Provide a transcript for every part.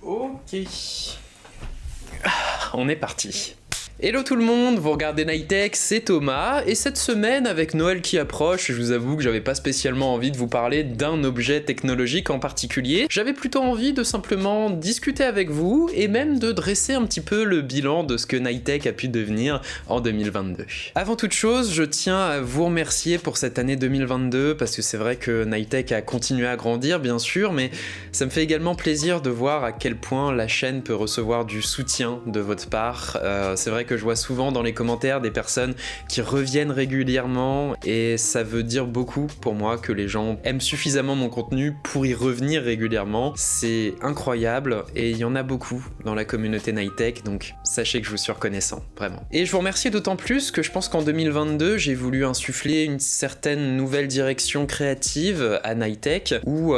Ok. On est parti. Hello tout le monde, vous regardez Nightech, c'est Thomas, et cette semaine, avec Noël qui approche, je vous avoue que j'avais pas spécialement envie de vous parler d'un objet technologique en particulier, j'avais plutôt envie de simplement discuter avec vous, et même de dresser un petit peu le bilan de ce que Nightech a pu devenir en 2022. Avant toute chose, je tiens à vous remercier pour cette année 2022, parce que c'est vrai que Nightech a continué à grandir, bien sûr, mais ça me fait également plaisir de voir à quel point la chaîne peut recevoir du soutien de votre part. C'est vrai que je vois souvent dans les commentaires des personnes qui reviennent régulièrement et ça veut dire beaucoup pour moi que les gens aiment suffisamment mon contenu pour y revenir régulièrement. C'est incroyable et il y en a beaucoup dans la communauté Nightech, donc sachez que je vous suis reconnaissant, vraiment. Et je vous remercie d'autant plus que je pense qu'en 2022, j'ai voulu insuffler une certaine nouvelle direction créative à Nightech où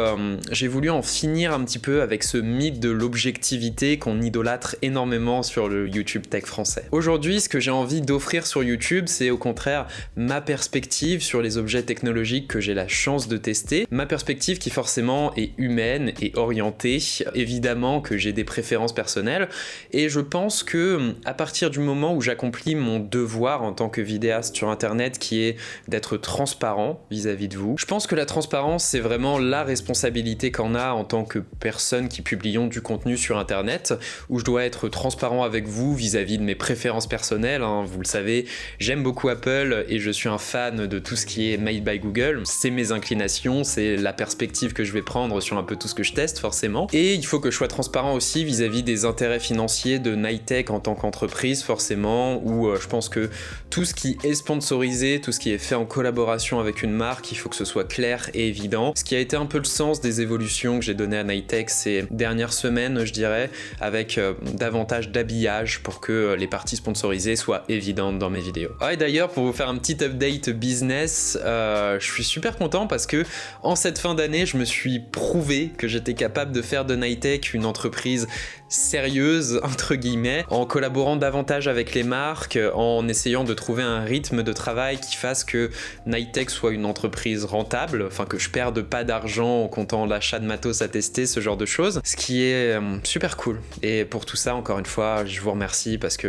j'ai voulu en finir un petit peu avec ce mythe de l'objectivité qu'on idolâtre énormément sur le YouTube Tech français. Aujourd'hui, ce que j'ai envie d'offrir sur YouTube, c'est au contraire ma perspective sur les objets technologiques que j'ai la chance de tester, ma perspective qui forcément est humaine et orientée, évidemment que j'ai des préférences personnelles, et je pense que à partir du moment où j'accomplis mon devoir en tant que vidéaste sur internet qui est d'être transparent vis-à-vis de vous, je pense que la transparence c'est vraiment la responsabilité qu'on a en tant que personne qui publions du contenu sur internet, où je dois être transparent avec vous vis-à-vis de mes préférences personnelles, hein, vous le savez, j'aime beaucoup Apple et je suis un fan de tout ce qui est made by Google, c'est mes inclinations, c'est la perspective que je vais prendre sur un peu tout ce que je teste forcément, et il faut que je sois transparent aussi vis-à-vis des intérêts financiers de Nightech en tant qu'entreprise forcément, où je pense que tout ce qui est sponsorisé, tout ce qui est fait en collaboration avec une marque, il faut que ce soit clair et évident, ce qui a été un peu le sens des évolutions que j'ai données à Nightech ces dernières semaines, je dirais, avec davantage d'habillage pour que les parties sponsorisées soient évidentes dans mes vidéos. Ah, et d'ailleurs, pour vous faire un petit update business, je suis super content parce que en cette fin d'année, je me suis prouvé que j'étais capable de faire de Nightech une entreprise sérieuse, entre guillemets, en collaborant davantage avec les marques, en essayant de trouver un rythme de travail qui fasse que Nightech soit une entreprise rentable, enfin que je perde pas d'argent en comptant l'achat de matos à tester, ce genre de choses, ce qui est super cool. Et pour tout ça, encore une fois, je vous remercie parce que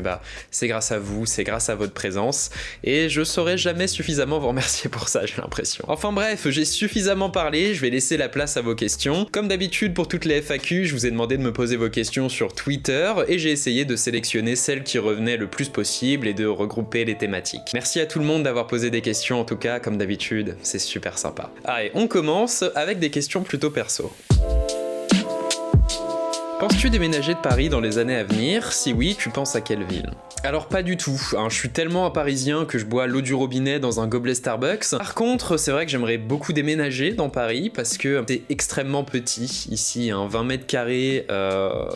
c'est grâce à vous, c'est grâce à votre présence, et je saurais jamais suffisamment vous remercier pour ça, j'ai l'impression. Enfin bref, j'ai suffisamment parlé, je vais laisser la place à vos questions. Comme d'habitude pour toutes les FAQ, je vous ai demandé de me poser vos questions sur Twitter, et j'ai essayé de sélectionner celles qui revenaient le plus possible et de regrouper les thématiques. Merci à tout le monde d'avoir posé des questions en tout cas, comme d'habitude, c'est super sympa. Allez, on commence avec des questions plutôt perso. Penses-tu déménager de Paris dans les années à venir? Si oui, tu penses à quelle ville? Alors pas du tout, hein, je suis tellement un parisien que je bois l'eau du robinet dans un gobelet Starbucks. Par contre, c'est vrai que j'aimerais beaucoup déménager dans Paris parce que c'est extrêmement petit ici, hein, 20 mètres carrés,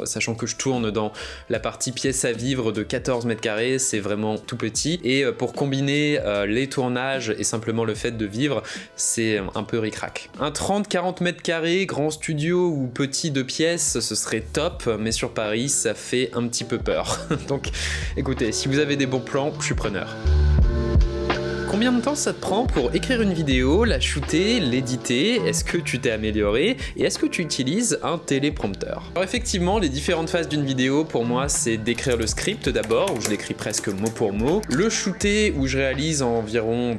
sachant que je tourne dans la partie pièce à vivre de 14 mètres carrés, c'est vraiment tout petit. Et pour combiner les tournages et simplement le fait de vivre, c'est un peu ric-rac. Un 30-40 mètres carrés, grand studio ou petit 2 pièces, ce serait top, mais sur Paris, ça fait un petit peu peur. Donc écoutez, si vous avez des bons plans, je suis preneur. Combien de temps ça te prend pour écrire une vidéo, la shooter, l'éditer? Est-ce que tu t'es amélioré? Et est-ce que tu utilises un téléprompteur? Alors effectivement, les différentes phases d'une vidéo, pour moi, c'est d'écrire le script d'abord, où je l'écris presque mot pour mot, le shooter, où je réalise environ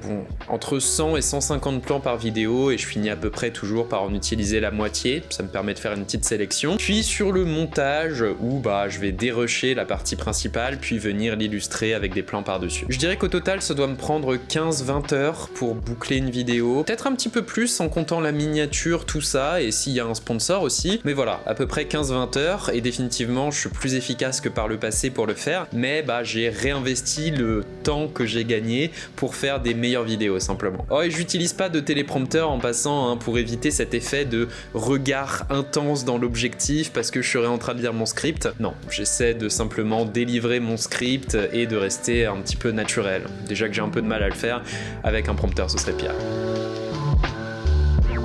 entre 100 et 150 plans par vidéo, et je finis à peu près toujours par en utiliser la moitié, ça me permet de faire une petite sélection. Puis sur le montage, où je vais dérusher la partie principale, puis venir l'illustrer avec des plans par-dessus. Je dirais qu'au total, ça doit me prendre 15-20 heures pour boucler une vidéo, peut-être un petit peu plus en comptant la miniature, tout ça, et s'il y a un sponsor aussi, mais voilà, à peu près 15-20 heures, et définitivement je suis plus efficace que par le passé pour le faire, mais j'ai réinvesti le temps que j'ai gagné pour faire des meilleures vidéos simplement. Oh, et j'utilise pas de téléprompteur en passant, hein, pour éviter cet effet de regard intense dans l'objectif parce que je serais en train de lire mon script. Non, j'essaie de simplement délivrer mon script et de rester un petit peu naturel. Déjà que j'ai un peu de mal à le faire, avec un prompteur ce serait pire.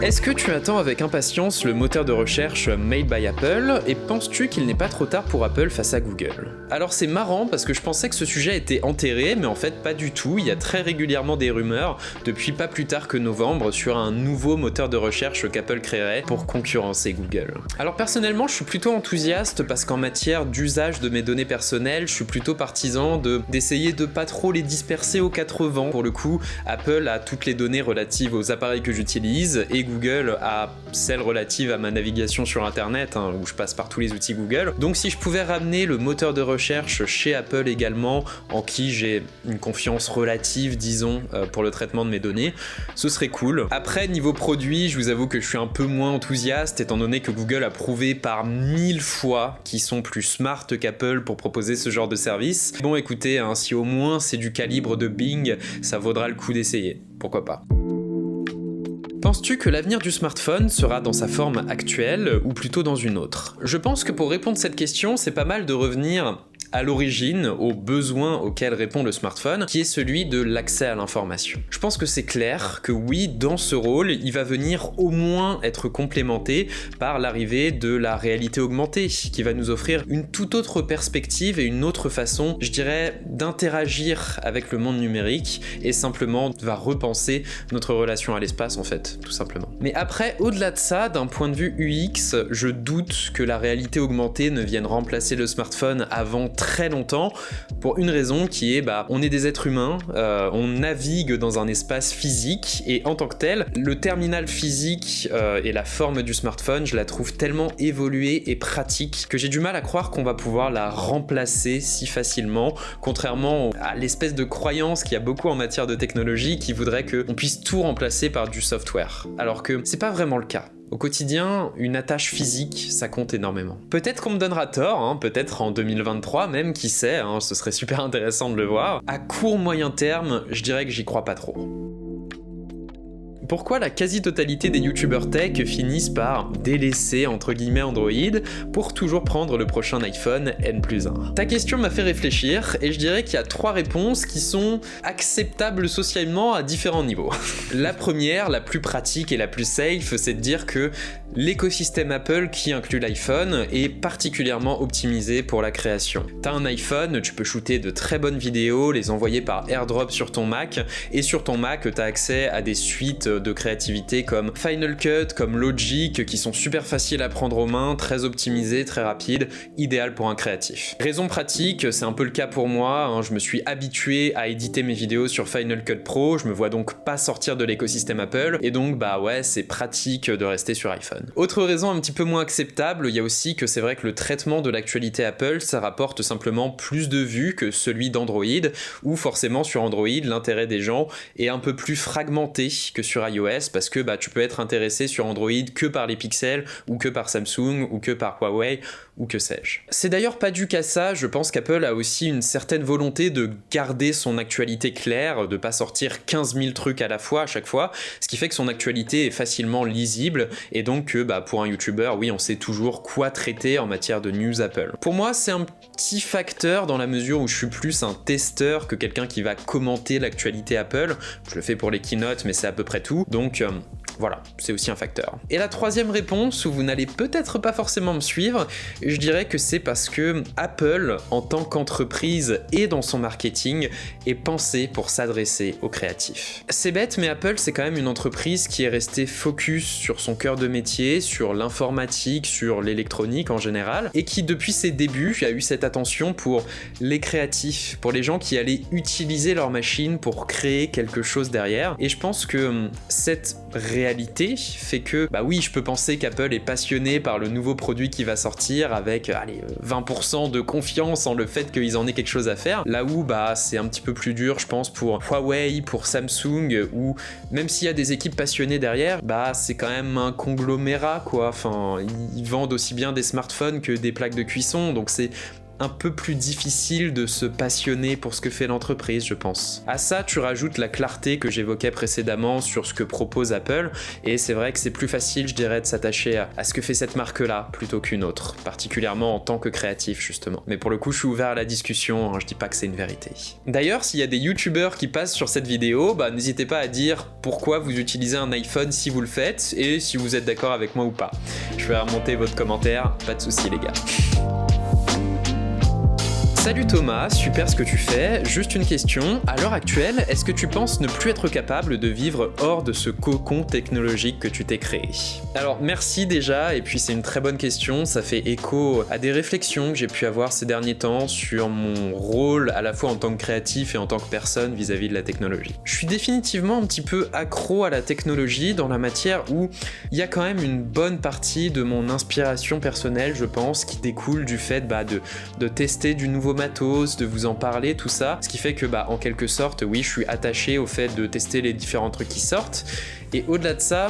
Est-ce que tu attends avec impatience le moteur de recherche Made by Apple et penses-tu qu'il n'est pas trop tard pour Apple face à Google? Alors c'est marrant parce que je pensais que ce sujet était enterré, mais en fait pas du tout. Il y a très régulièrement des rumeurs, depuis pas plus tard que novembre, sur un nouveau moteur de recherche qu'Apple créerait pour concurrencer Google. Alors personnellement, je suis plutôt enthousiaste parce qu'en matière d'usage de mes données personnelles, je suis plutôt partisan d'essayer de pas trop les disperser aux quatre vents. Pour le coup, Apple a toutes les données relatives aux appareils que j'utilise et Google a celles relatives à ma navigation sur internet, où je passe par tous les outils Google. Donc si je pouvais ramener le moteur de recherche chez Apple également, en qui j'ai une confiance relative, disons, pour le traitement de mes données, ce serait cool. Après, niveau produit, je vous avoue que je suis un peu moins enthousiaste, étant donné que Google a prouvé par 1000 fois qu'ils sont plus smart qu'Apple pour proposer ce genre de service. Bon écoutez, si au moins c'est du calibre de Bing, ça vaudra le coup d'essayer. Pourquoi pas. Penses-tu que l'avenir du smartphone sera dans sa forme actuelle ou plutôt dans une autre? Je pense que pour répondre à cette question, c'est pas mal de revenir à l'origine, aux besoins auxquels répond le smartphone, qui est celui de l'accès à l'information. Je pense que c'est clair que oui, dans ce rôle, il va venir au moins être complémenté par l'arrivée de la réalité augmentée, qui va nous offrir une toute autre perspective et une autre façon, je dirais, d'interagir avec le monde numérique et simplement va repenser notre relation à l'espace en fait, tout simplement. Mais après, au-delà de ça, d'un point de vue UX, je doute que la réalité augmentée ne vienne remplacer le smartphone avant très longtemps, pour une raison qui est, on est des êtres humains, on navigue dans un espace physique, et en tant que tel, le terminal physique et la forme du smartphone, je la trouve tellement évoluée et pratique que j'ai du mal à croire qu'on va pouvoir la remplacer si facilement, contrairement à l'espèce de croyance qu'il y a beaucoup en matière de technologie qui voudrait qu'on puisse tout remplacer par du software, alors que c'est pas vraiment le cas. Au quotidien, une attache physique, ça compte énormément. Peut-être qu'on me donnera tort, peut-être en 2023 même, qui sait, ce serait super intéressant de le voir. À court moyen terme, je dirais que j'y crois pas trop. Pourquoi la quasi-totalité des youtubeurs tech finissent par délaisser entre guillemets Android pour toujours prendre le prochain iPhone N+1? Ta question m'a fait réfléchir et je dirais qu'il y a 3 réponses qui sont acceptables socialement à différents niveaux. La première, la plus pratique et la plus safe, c'est de dire que l'écosystème Apple qui inclut l'iPhone est particulièrement optimisé pour la création. T'as un iPhone, tu peux shooter de très bonnes vidéos, les envoyer par AirDrop sur ton Mac, et sur ton Mac, t'as accès à des suites de créativité comme Final Cut, comme Logic, qui sont super faciles à prendre aux mains, très optimisés, très rapides, idéal pour un créatif. Raison pratique, c'est un peu le cas pour moi, je me suis habitué à éditer mes vidéos sur Final Cut Pro, je me vois donc pas sortir de l'écosystème Apple, et donc c'est pratique de rester sur iPhone. Autre raison un petit peu moins acceptable, il y a aussi que c'est vrai que le traitement de l'actualité Apple, ça rapporte simplement plus de vues que celui d'Android, où forcément sur Android, l'intérêt des gens est un peu plus fragmenté que sur iOS, parce que tu peux être intéressé sur Android que par les pixels, ou que par Samsung, ou que par Huawei, ou que sais-je. C'est d'ailleurs pas dû qu'à ça, je pense qu'Apple a aussi une certaine volonté de garder son actualité claire, de pas sortir 15 000 trucs à la fois à chaque fois, ce qui fait que son actualité est facilement lisible, et donc que pour un YouTuber, oui, on sait toujours quoi traiter en matière de news Apple. Pour moi, c'est un petit facteur dans la mesure où je suis plus un testeur que quelqu'un qui va commenter l'actualité Apple. Je le fais pour les keynotes, mais c'est à peu près tout, donc voilà, c'est aussi un facteur. Et la troisième réponse, où vous n'allez peut-être pas forcément me suivre, je dirais que c'est parce que Apple, en tant qu'entreprise et dans son marketing, est pensé pour s'adresser aux créatifs. C'est bête, mais Apple, c'est quand même une entreprise qui est restée focus sur son cœur de métier, sur l'informatique, sur l'électronique en général, et qui, depuis ses débuts, a eu cette attention pour les créatifs, pour les gens qui allaient utiliser leur machine pour créer quelque chose derrière. Et je pense que cette réalité fait que, oui, je peux penser qu'Apple est passionné par le nouveau produit qui va sortir avec, 20% de confiance en le fait qu'ils en aient quelque chose à faire, là où, c'est un petit peu plus dur, je pense, pour Huawei, pour Samsung, où, même s'il y a des équipes passionnées derrière, c'est quand même un conglomérat, quoi. Enfin, ils vendent aussi bien des smartphones que des plaques de cuisson, donc c'est un peu plus difficile de se passionner pour ce que fait l'entreprise, je pense. À ça, tu rajoutes la clarté que j'évoquais précédemment sur ce que propose Apple, et c'est vrai que c'est plus facile, je dirais, de s'attacher à ce que fait cette marque-là plutôt qu'une autre, particulièrement en tant que créatif, justement. Mais pour le coup, je suis ouvert à la discussion, hein, je dis pas que c'est une vérité. D'ailleurs, s'il y a des youtubeurs qui passent sur cette vidéo, n'hésitez pas à dire pourquoi vous utilisez un iPhone si vous le faites, et si vous êtes d'accord avec moi ou pas. Je vais remonter votre commentaire, pas de soucis les gars. Salut Thomas, super ce que tu fais. Juste une question, à l'heure actuelle, est-ce que tu penses ne plus être capable de vivre hors de ce cocon technologique que tu t'es créé? Alors merci déjà, et puis c'est une très bonne question, ça fait écho à des réflexions que j'ai pu avoir ces derniers temps sur mon rôle à la fois en tant que créatif et en tant que personne vis-à-vis de la technologie. Je suis définitivement un petit peu accro à la technologie dans la matière où il y a quand même une bonne partie de mon inspiration personnelle, je pense, qui découle du fait de tester du nouveau matos, de vous en parler, tout ça, ce qui fait que en quelque sorte, oui, je suis attaché au fait de tester les différents trucs qui sortent. Et au-delà de ça,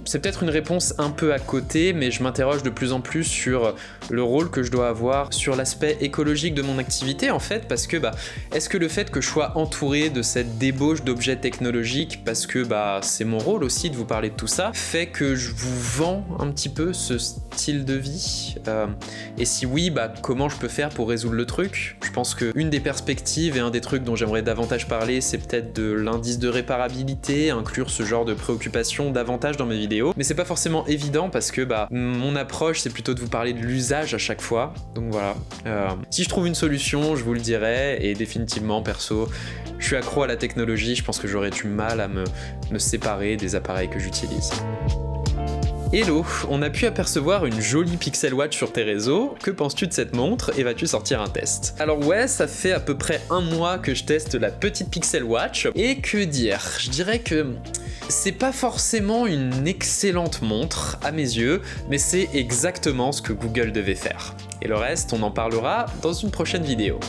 c'est peut-être une réponse un peu à côté, mais je m'interroge de plus en plus sur le rôle que je dois avoir sur l'aspect écologique de mon activité, en fait, parce que est-ce que le fait que je sois entouré de cette débauche d'objets technologiques, parce que c'est mon rôle aussi de vous parler de tout ça, fait que je vous vends un petit peu ce style de vie, et si oui, comment je peux faire pour résoudre le truc? Je pense qu'une des perspectives et un des trucs dont j'aimerais davantage parler, c'est peut-être de l'indice de réparabilité, inclure ce genre de préoccupation davantage dans mes vidéos, mais c'est pas forcément évident parce que mon approche c'est plutôt de vous parler de l'usage à chaque fois, donc voilà. Si je trouve une solution, je vous le dirai, et définitivement perso, je suis accro à la technologie, je pense que j'aurais du mal à me séparer des appareils que j'utilise. Hello, on a pu apercevoir une jolie Pixel Watch sur tes réseaux, que penses-tu de cette montre et vas-tu sortir un test? Alors ouais, ça fait à peu près un mois que je teste la petite Pixel Watch, et que dire? Je dirais que c'est pas forcément une excellente montre à mes yeux, mais c'est exactement ce que Google devait faire. Et le reste, on en parlera dans une prochaine vidéo.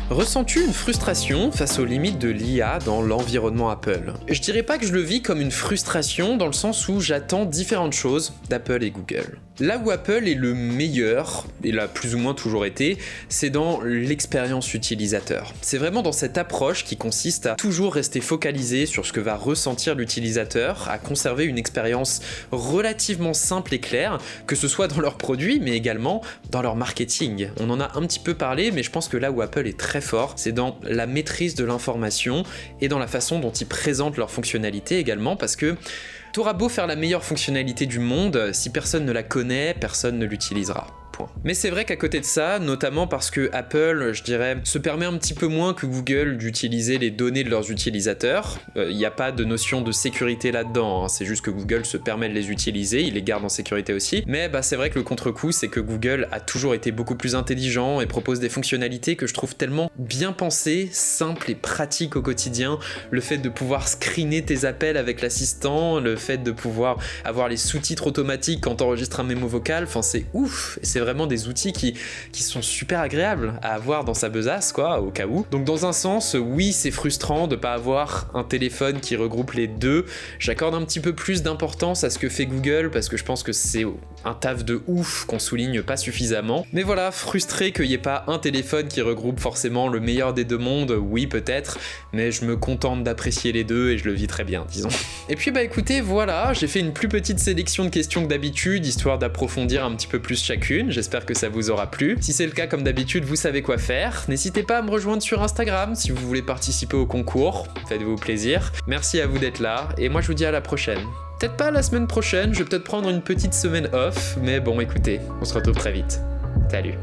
Ressens-tu une frustration face aux limites de l'IA dans l'environnement Apple? Je dirais pas que je le vis comme une frustration dans le sens où j'attends différentes choses d'Apple et Google. Là où Apple est le meilleur, et l'a plus ou moins toujours été, c'est dans l'expérience utilisateur. C'est vraiment dans cette approche qui consiste à toujours rester focalisé sur ce que va ressentir l'utilisateur, à conserver une expérience relativement simple et claire, que ce soit dans leurs produits, mais également dans leur marketing. On en a un petit peu parlé, mais je pense que là où Apple est très fort, c'est dans la maîtrise de l'information et dans la façon dont ils présentent leurs fonctionnalités également, parce que t'auras beau faire la meilleure fonctionnalité du monde, si personne ne la connaît, personne ne l'utilisera. Point. Mais c'est vrai qu'à côté de ça, notamment parce que Apple, je dirais, se permet un petit peu moins que Google d'utiliser les données de leurs utilisateurs. Il n'y a pas de notion de sécurité là-dedans, hein. C'est juste que Google se permet de les utiliser, il les garde en sécurité aussi. Mais c'est vrai que le contre-coup, c'est que Google a toujours été beaucoup plus intelligent et propose des fonctionnalités que je trouve tellement bien pensées, simples et pratiques au quotidien. Le fait de pouvoir screener tes appels avec l'assistant, le fait de pouvoir avoir les sous-titres automatiques quand t'enregistres un mémo vocal, c'est ouf. Et c'est vraiment des outils qui sont super agréables à avoir dans sa besace, quoi, au cas où. Donc dans un sens, oui, c'est frustrant de pas avoir un téléphone qui regroupe les deux. J'accorde un petit peu plus d'importance à ce que fait Google parce que je pense que c'est un taf de ouf qu'on souligne pas suffisamment. Mais voilà, frustré qu'il n'y ait pas un téléphone qui regroupe forcément le meilleur des deux mondes, oui peut-être, mais je me contente d'apprécier les deux et je le vis très bien, disons. Et puis écoutez, voilà, j'ai fait une plus petite sélection de questions que d'habitude, histoire d'approfondir un petit peu plus chacune. J'espère que ça vous aura plu. Si c'est le cas, comme d'habitude, vous savez quoi faire. N'hésitez pas à me rejoindre sur Instagram si vous voulez participer au concours. Faites-vous plaisir. Merci à vous d'être là, et moi je vous dis à la prochaine. Peut-être pas la semaine prochaine, je vais peut-être prendre une petite semaine off, mais bon écoutez, on se retrouve très vite. Salut.